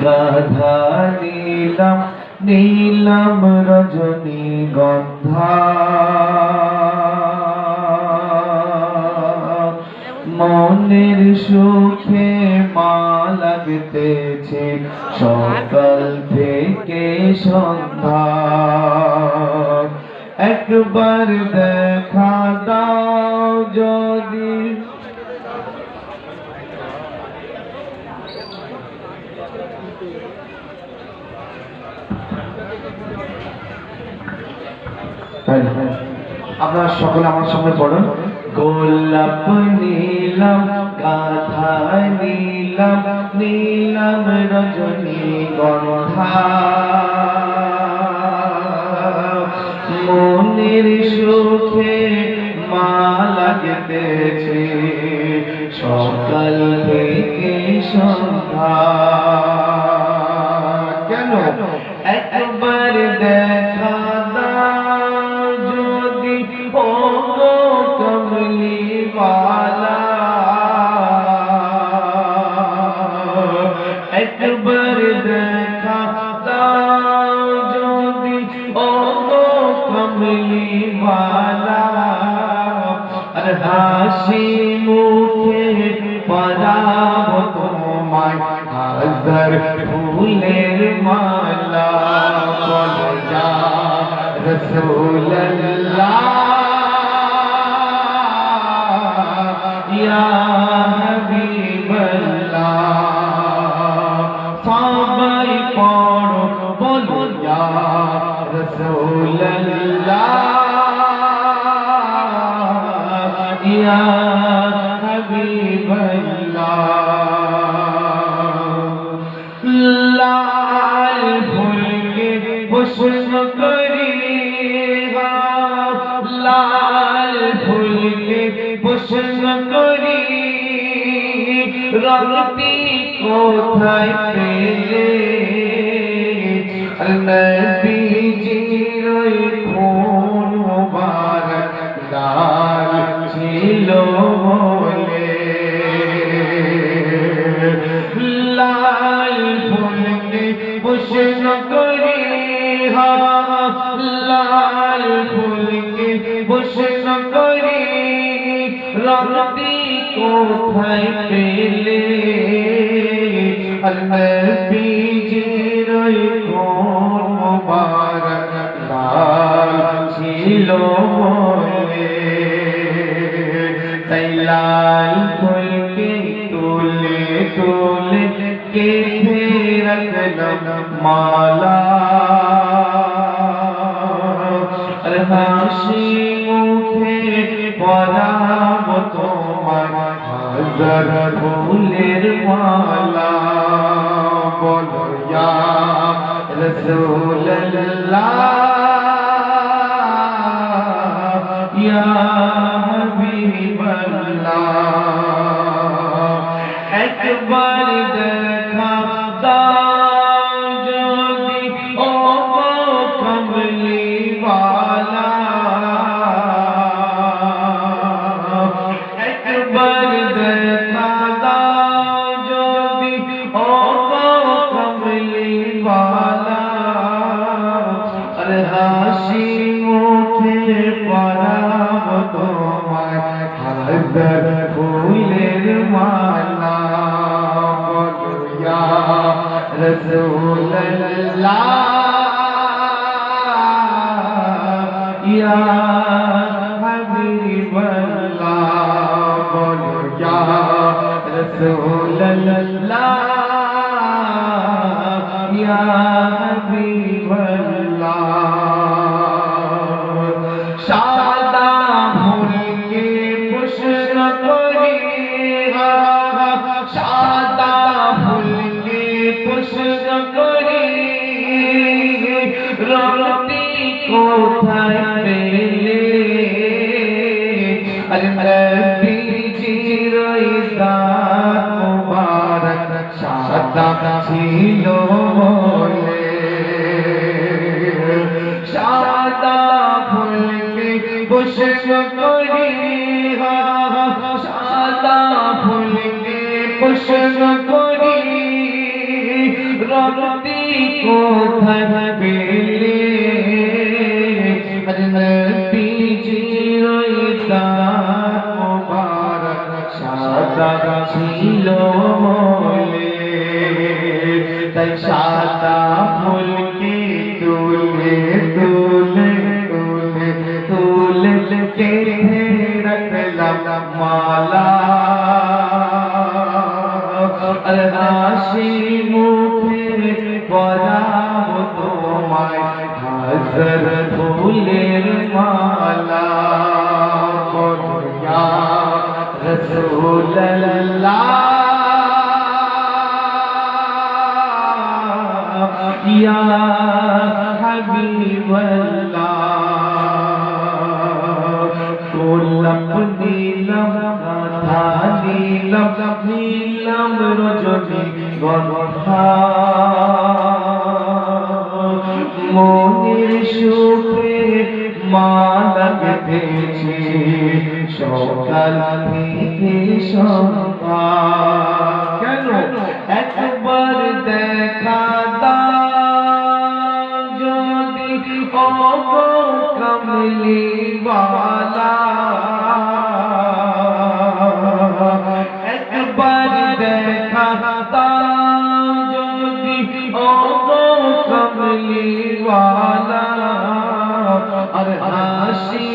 গাধা নীলাম নীলাম রজনীগন্ধা মনের সুখে মা লাগতেছে সকাল থেকে সন্ধ্যা একবার দেখা দাও যদি আপনারা সকলে আমার সামনে পড়ুন। গোলাপ নীলাম গাধা নীলাম নীলাম রজনীগন্ধা মনের সুখে মা লাগতেছে সকাল থেকে সন্ধ্যা কেন একবার দেখা একবার দেখা দাও যদি ও কমলিওয়ালা আর হাসি মুখে পরাব তোমায় হাজার ফুলের মালা বলো ইয়া রাসূলুল্লাহ ইয়া সবাই পড়ো বলো ইয়া রাসূলুল্লাহ ইয়া হাবিবাল্লাহ লাল ফুলকে পুষ্প করি লাল ফুলকে পুষ্প করি রঙটি কোথায় পেলে নবীজির খুন মুবারক লাল ছিল বলে লাল ফুলকে পুষ্প করি লাল ফুলকে পুষ্প করি রঙটি কোথায় পেলে নবীজির খুন মুবারক লাল ছিল বলে তাই লাল ফুলকে তুলে তুলে কেঁদে রাখলাম মালা আর হাসি মুখে পরাব তোমার হাজার ফুলের মালা বলো ইয়া রাসূলুল্লাহ ইয়া হাবিবাল্লাহ একবার দেখা দাও যদি ও কমলিওয়ালা একবার দেখা দাও যদি ও কমলিওয়ালা আর হাসি মুখে পরাব তোমায় হাজার ফুলের মালা বলো ইয়া রাসূলুল্লাহ ইয়া হাবিবাল্লাহ বলো ইয়া রাসূলুল্লাহ ইয়া হাবিবাল্লাহ সাদা ফুলকে পুষ্প করি সাদা ফুলকে পুষ্প করি রঙটি কোথায় পেলে আরে নবীজির দাঁত মুবারক সাদা ছিল বলে সাদা ফুলকে পুষ্প করি সাদা ফুলকে পুষ্প করি করতি কোথায় পেলে নবী জিরোইতা মুবারক সাদা ছিল মোলে তাই সাদা ফুলকে তুলে তুলে তুলে তুলে কে রাখলাম মালা আর হাসি মুখে পরাবো তোমায় হাজার ফুলের মালা ইয়া রাসূলুল্লাহ ইয়া হাবিবাল্লাহ গোলাপ নীলম গাধা নীলম নীলম রজনী গন্ধা মনের সুখে মালা গেঁথেছি সকাল থেকে সন্ধ্যা কেন একবার দেখা দাও যদি ওগো কামলিওয়ালা একবার দেখা দাও যদি ওগো কামলিওয়ালা আর হাসি